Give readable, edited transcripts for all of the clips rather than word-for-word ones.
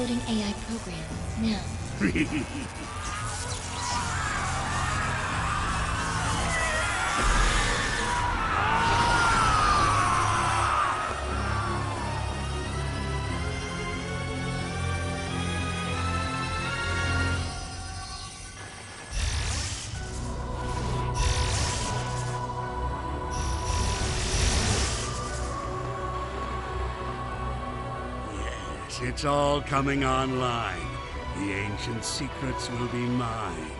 Loading AI program, now. It's all coming online. The ancient secrets will be mine.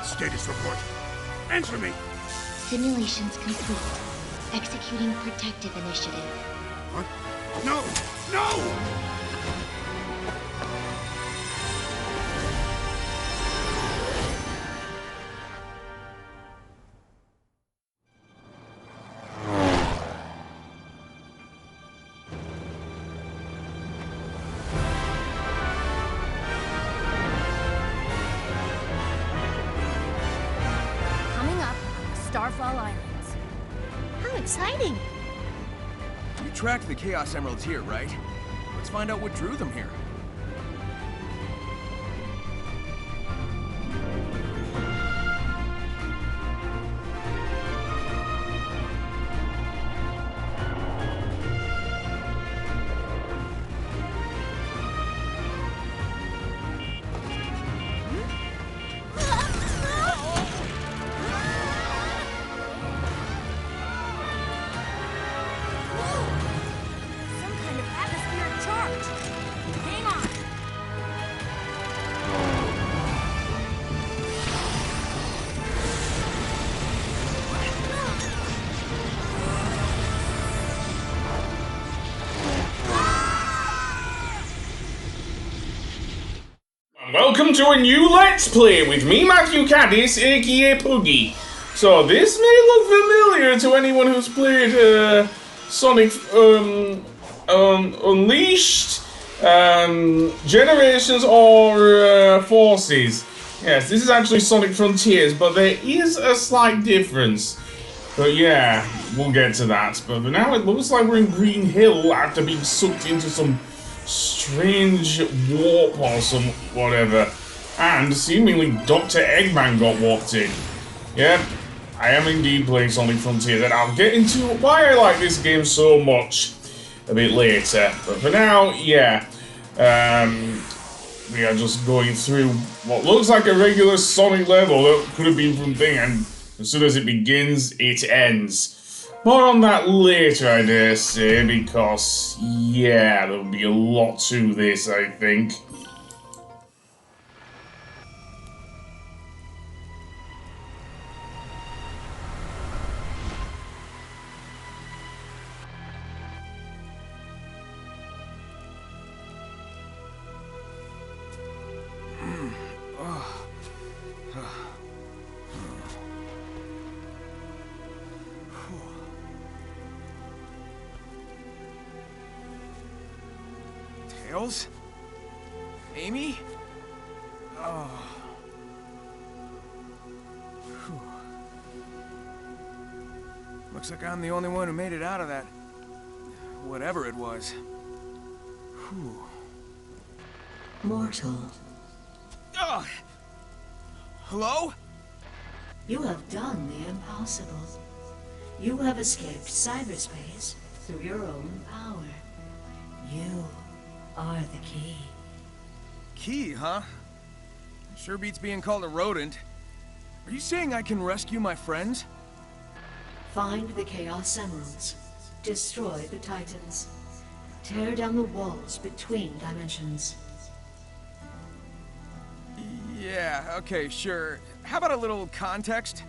Status report. Answer me! Simulations complete. Executing protective initiative. What? No! No! Starfall Islands. How exciting! You tracked the Chaos Emeralds here, right? Let's find out what drew them here. Welcome to a new Let's Play with me, Matthew Caddis, aka Puggy. So this may look familiar to anyone who's played Sonic Unleashed, Generations, or Forces. Yes, this is actually Sonic Frontiers, but there is a slight difference. But yeah, we'll get to that. But for now, it looks like we're in Green Hill after being sucked into some strange warp or some whatever, and seemingly Dr. Eggman got warped in. Yep, I am indeed playing Sonic Frontier, and I'll get into why I like this game so much a bit later. But for now, yeah, we are just going through what looks like a regular Sonic level that could have been from Thing, and as soon as it begins, it ends. More on that later, I dare say, because, yeah, there'll be a lot to this, I think. Tails? Amy? Oh. Whew. Looks like I'm the only one who made it out of that. Whatever it was. Whew. Mortal, Ugh. Hello? you have done the impossible. You have escaped cyberspace through your own power. You are the key. Key, huh? Sure beats being called a rodent. Are you saying I can rescue my friends? Find the Chaos Emeralds. Destroy the Titans. Tear down the walls between dimensions. Yeah, okay, sure. How about a little context?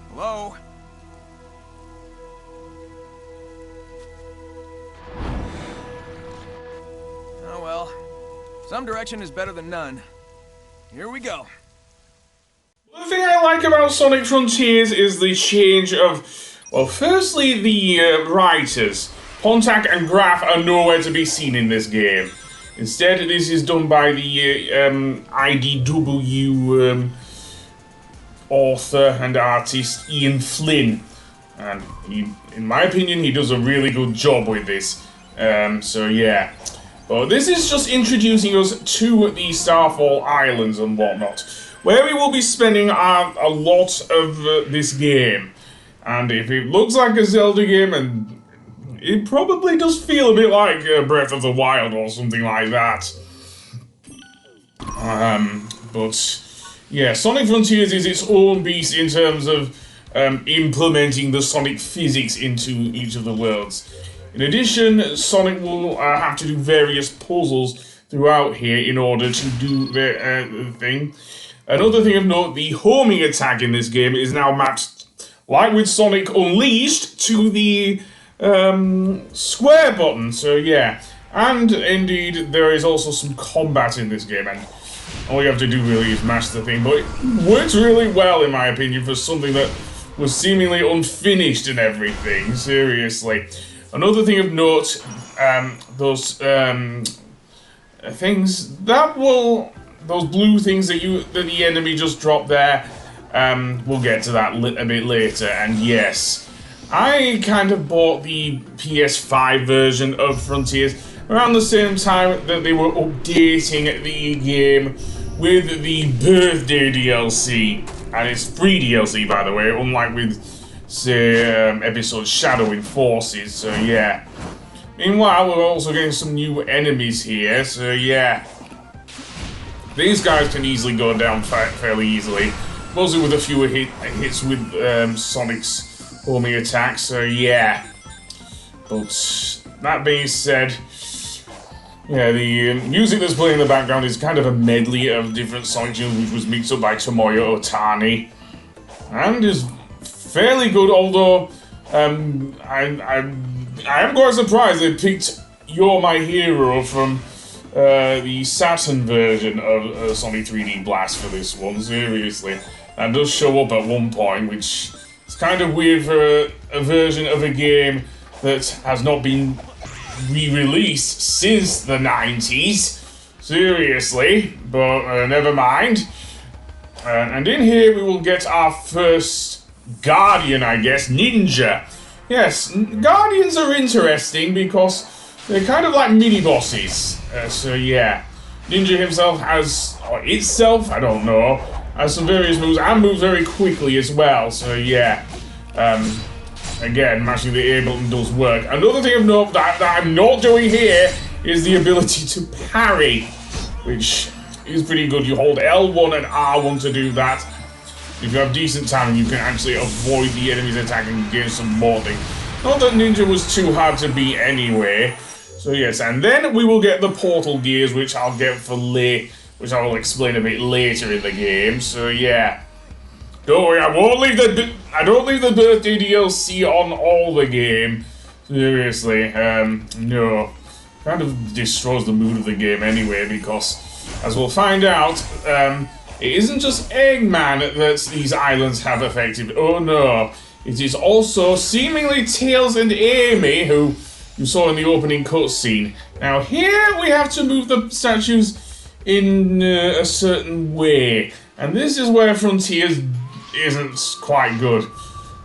Hello? Oh well. Some direction is better than none. Here we go. The thing I like about Sonic Frontiers is the change of, well, firstly, the writers. Pontac and Graf are nowhere to be seen in this game. Instead, this is done by the IDW author and artist Ian Flynn. And in my opinion, he does a really good job with this. So yeah. But this is just introducing us to the Starfall Islands and whatnot, where we will be spending a lot of this game. And if it looks like a Zelda game, and it probably does feel a bit like Breath of the Wild or something like that. But yeah, Sonic Frontiers is its own beast in terms of implementing the Sonic physics into each of the worlds. In addition, Sonic will have to do various puzzles throughout here in order to do the thing. Another thing of note, the homing attack in this game is now matched, like with Sonic Unleashed, to the square button, so yeah. And indeed, there is also some combat in this game, and all you have to do really is mash the thing, but it works really well in my opinion for something that was seemingly unfinished and everything, seriously. Another thing of note, those things that will, those blue things that the enemy just dropped there, we'll get to that a bit later. And yes, I kind of bought the PS5 version of Frontiers around the same time that they were updating the game with the birthday DLC, and it's free DLC by the way, unlike with say episode Shadowing Forces, so yeah. Meanwhile, we're also getting some new enemies here, so yeah. These guys can easily go down fairly easily, mostly with a few hits with Sonic's homing attacks, so yeah. But that being said, yeah, the music that's playing in the background is kind of a medley of different Sonic tunes, which was mixed up by Tomoyo Otani, and is fairly good, although I am quite surprised they picked You're My Hero from the Saturn version of Sonic 3D Blast for this one, seriously. That does show up at one point, which is kind of weird for a version of a game that has not been re-released since the 90s, seriously, but never mind. And in here we will get our first Guardian, I guess, Ninja. Yes, Guardians are interesting because they're kind of like mini-bosses. So yeah, Ninja himself has, or itself, I don't know, has some various moves, and moves very quickly as well, so yeah. Again, mashing the A button does work. Another thing of note that I'm not doing here is the ability to parry, which is pretty good. You hold L1 and R1 to do that. If you have decent timing, you can actually avoid the enemy's attack and gain some more thing. Not that Ninja was too hard to beat anyway. So yes, and then we will get the portal gears, which I'll get for late, which I will explain a bit later in the game. So yeah, don't worry, I don't leave the birthday DLC on all the game. Seriously, no, kind of destroys the mood of the game anyway, because as we'll find out, it isn't just Eggman that these islands have affected. Oh no, it is also seemingly Tails and Amy, who you saw in the opening cutscene. Now here we have to move the statues in a certain way, and this is where Frontiers isn't quite good.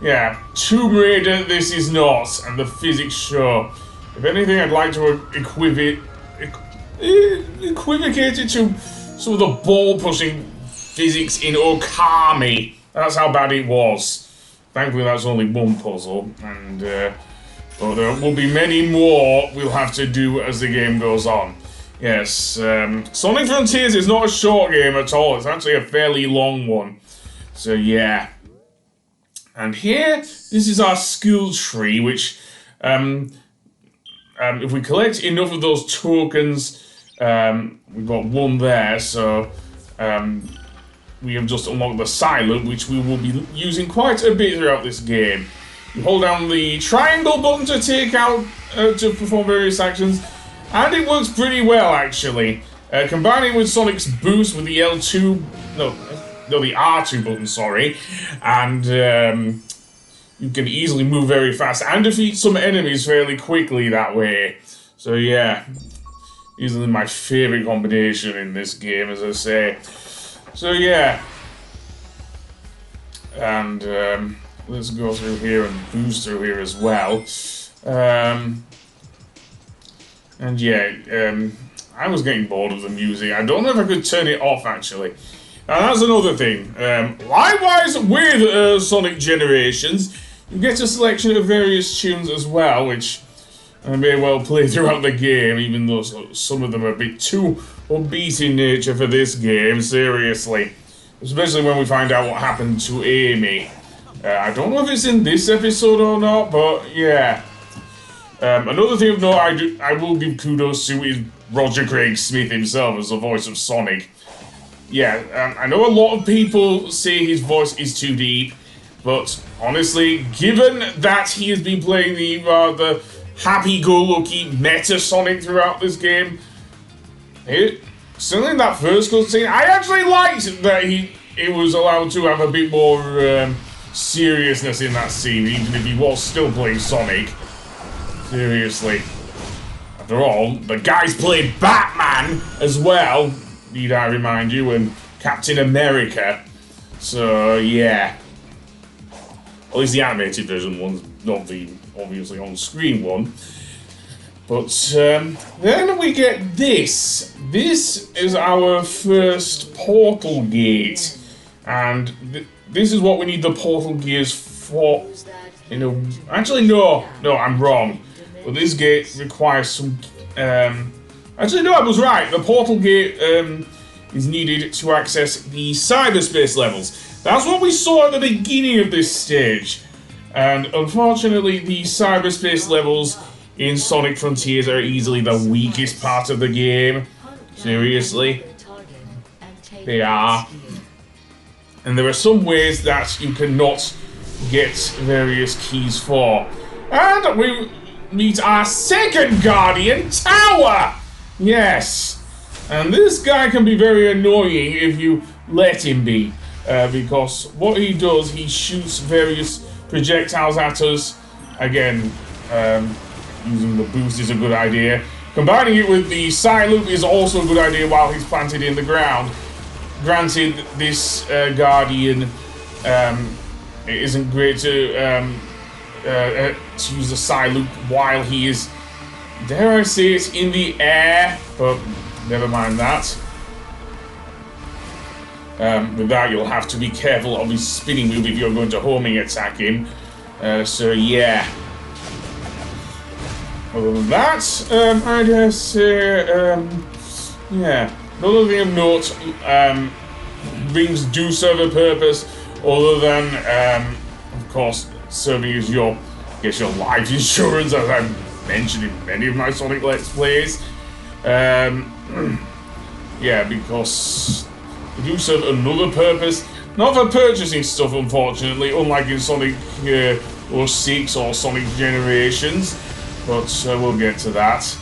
Yeah, Tomb Raider this is not, and the physics show. If anything, I'd like to equivocate it to some of the ball-pushing physics in Okami. That's how bad it was. Thankfully, that's only one puzzle, and but there will be many more we'll have to do as the game goes on. Yes, Sonic Frontiers is not a short game at all. It's actually a fairly long one. So yeah. And here, this is our skill tree, which, if we collect enough of those tokens, we've got one there, so we have just unlocked the Silent, which we will be using quite a bit throughout this game. You hold down the triangle button to take out, to perform various actions, and it works pretty well, actually. Combining with Sonic's boost with the L2, no, the R2 button, sorry, and you can easily move very fast and defeat some enemies fairly quickly that way. So yeah, easily my favorite combination in this game, as I say. So yeah, and let's go through here and boost through here as well. And yeah, I was getting bored of the music. I don't know if I could turn it off, actually. And that's another thing. Likewise, with Sonic Generations, you get a selection of various tunes as well, which I may well play throughout the game, even though some of them are a bit too upbeat in nature for this game, seriously. Especially when we find out what happened to Amy. I don't know if it's in this episode or not, but yeah. Another thing of note I will give kudos to is Roger Craig Smith himself as the voice of Sonic. Yeah, I know a lot of people say his voice is too deep, but honestly, given that he has been playing the rather happy-go-lucky meta Sonic throughout this game, certainly in that first cutscene, I actually liked that he was allowed to have a bit more seriousness in that scene, even if he was still playing Sonic. Seriously. After all, the guys played Batman as well, need I remind you, and Captain America. So, yeah. At least the animated version one's not the obviously on-screen one. But then we get this. This is our first portal gate. And this is what we need the portal gears for. Actually, no, I'm wrong. But this gate requires some... actually, no, I was right. The portal gate is needed to access the cyberspace levels. That's what we saw at the beginning of this stage. And unfortunately, the cyberspace levels in Sonic Frontiers are easily the weakest part of the game. Seriously. They are. And there are some ways that you cannot get various keys for. And we meet our second Guardian, Tower! Yes. And this guy can be very annoying if you let him be. Because what he does, he shoots various projectiles at us. Again, using the boost is a good idea. Combining it with the side loop is also a good idea while he's planted in the ground. Granted, this Guardian, it isn't great to use the side loop while he is, dare I say it, in the air, but never mind that. With that, you'll have to be careful of his spinning move if you're going to homing attack him. So yeah. Other than that, I dare say, yeah. Another thing of note, rings do serve a purpose other than, of course, serving as your, your life insurance, as I've mentioned in many of my Sonic Let's Plays. Yeah, because they do serve another purpose, not for purchasing stuff, unfortunately, unlike in Sonic 06 or Sonic Generations, but we'll get to that.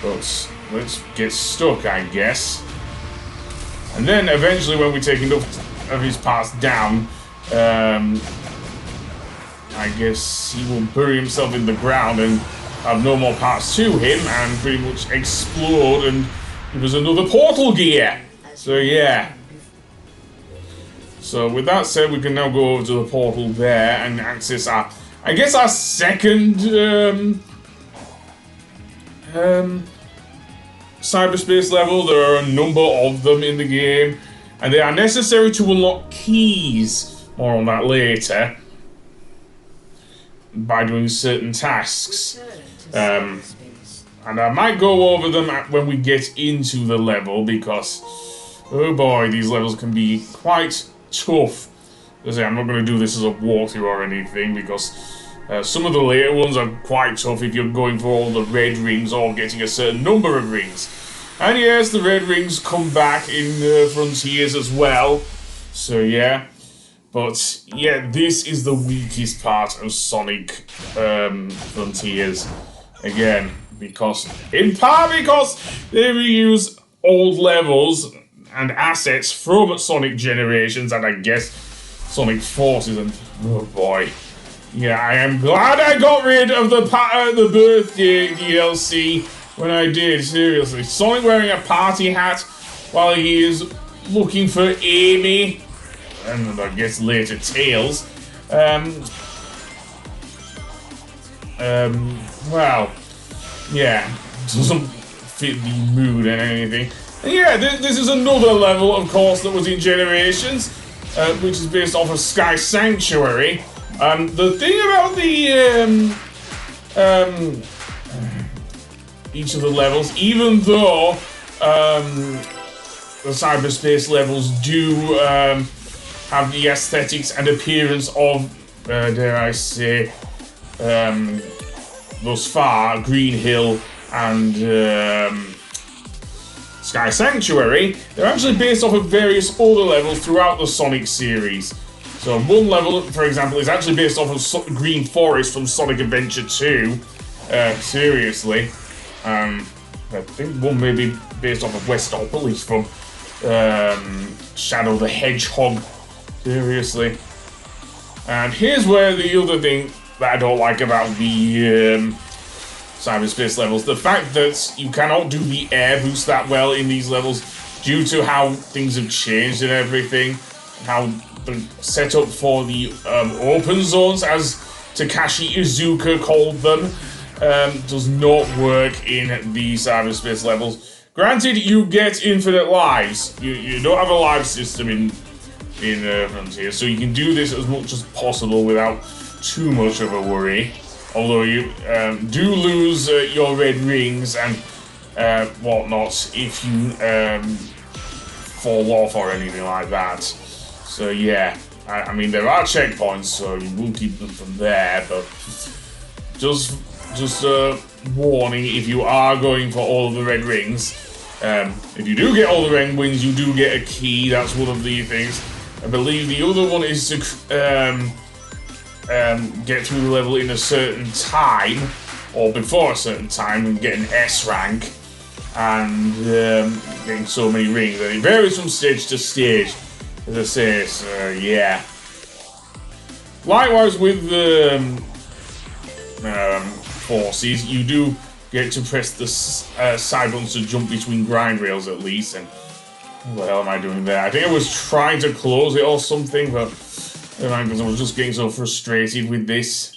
But let's get stuck, I guess. And then eventually, when we take enough of his parts down, I guess he will bury himself in the ground and have no more parts to him and pretty much explode and give us another portal gear. So yeah. So with that said, we can now go over to the portal there and access our, I guess, our second cyberspace level. There are a number of them in the game, and they are necessary to unlock keys. More on that later. By doing certain tasks. And I might go over them when we get into the level, because, oh boy, these levels can be quite tough. As I say, I'm not going to do this as a walkthrough or anything, because some of the later ones are quite tough if you're going for all the red rings or getting a certain number of rings. And yes, the red rings come back in Frontiers as well. So yeah. But yeah, this is the weakest part of Sonic Frontiers. Again, in part because they reuse old levels and assets from Sonic Generations and I guess Sonic Forces, and oh boy. Yeah, I am glad I got rid of the birthday DLC when I did, seriously. Sonic wearing a party hat while he is looking for Amy. and I guess later Tails. Well, yeah, doesn't fit the mood and anything. And yeah, this is another level, of course, that was in Generations, which is based off of Sky Sanctuary. The thing about the each of the levels, even though the cyberspace levels do have the aesthetics and appearance of, dare I say, thus far, Green Hill and Sky Sanctuary, they're actually based off of various other levels throughout the Sonic series. So one level, for example, is actually based off of Green Forest from Sonic Adventure 2. Seriously. I think one may be based off of Westopolis from Shadow the Hedgehog. Seriously. And here's where the other thing that I don't like about the cyberspace levels. The fact that you cannot do the air boost that well in these levels due to how things have changed and everything. How the setup for the open zones, as Takashi Iizuka called them, does not work in the cyberspace levels. Granted, you get infinite lives. You don't have a life system in Frontier, so you can do this as much as possible without too much of a worry. Although you do lose your red rings and whatnot if you fall off or anything like that. So yeah, I mean there are checkpoints, so you will keep them from there, but just warning, if you are going for all of the red rings, if you do get all the red rings, you do get a key. That's one of the things. I believe the other one is to get through the level in a certain time, or before a certain time, and get an S rank, and getting so many rings. And it varies from stage to stage, as I say, so yeah. Likewise with the forces, you do get to press the side buttons to jump between grind rails at least, and what the hell am I doing there? I think I was trying to close it or something, but because I was just getting so frustrated with this.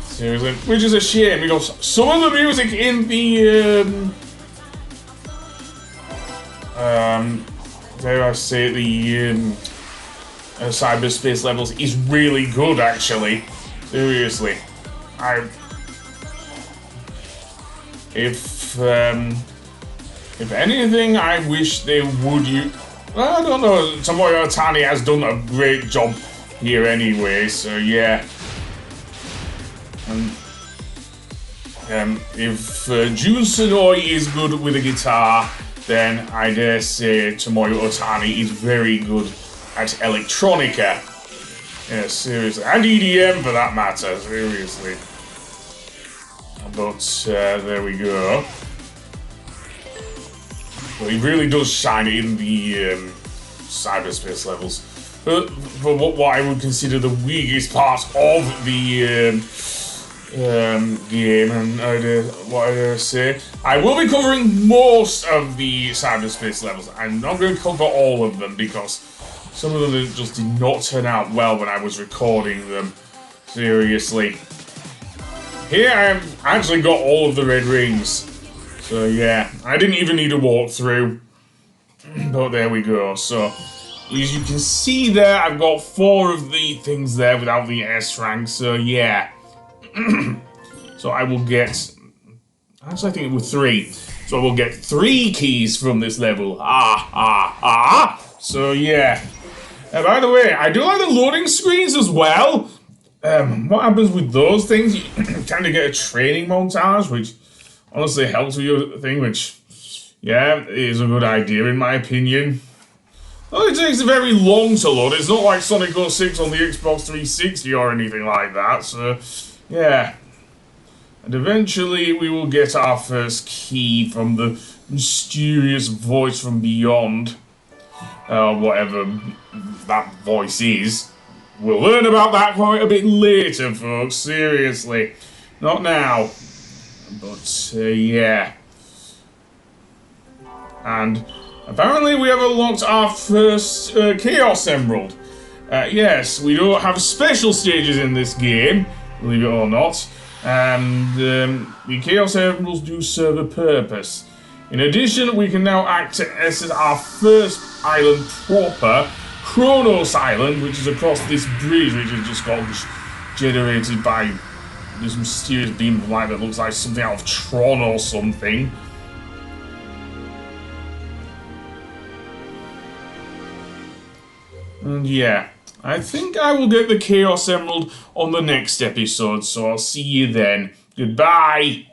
Seriously, which is a shame because some of the music in the dare I say the cyberspace levels is really good actually. Seriously, if anything, I wish they would use. Well, I don't know. Tomoyo Otani has done a great job here anyway, so yeah. If Jun Senoi is good with a guitar, then I dare say Tomoyo Otani is very good at electronica. Yeah, seriously. And EDM for that matter, seriously. But there we go. Well, he really does shine in the cyberspace levels. But for what I would consider the weakest part of the game, and what I say, I will be covering most of the cyberspace levels. I'm not going to cover all of them because some of them just did not turn out well when I was recording them. Seriously. Here I've actually got all of the red rings. So yeah, I didn't even need a walkthrough, but there we go. So, as you can see there, I've got 4 of the things there without the S rank, so yeah. So I will get, actually I think it was 3. So I will get 3 keys from this level. So yeah. And by the way, I do like the loading screens as well. What happens with those things? You kind of get a training montage, which honestly helps with your thing, which, yeah, is a good idea in my opinion. Well, it takes very long to load. It's not like Sonic 06 on the Xbox 360 or anything like that, so, yeah. And eventually we will get our first key from the mysterious voice from beyond. Whatever that voice is. We'll learn about that quite a bit later, folks, seriously. Not now. But, yeah. And Apparently we have unlocked our first Chaos Emerald. Yes, we don't have special stages in this game, believe it or not. And the Chaos Emeralds do serve a purpose. In addition, we can now access our first island proper, Kronos Island, which is across this bridge, which has just got generated by this mysterious beam of light that looks like something out of Tron or something. And yeah, I think I will get the Chaos Emerald on the next episode, so I'll see you then. Goodbye!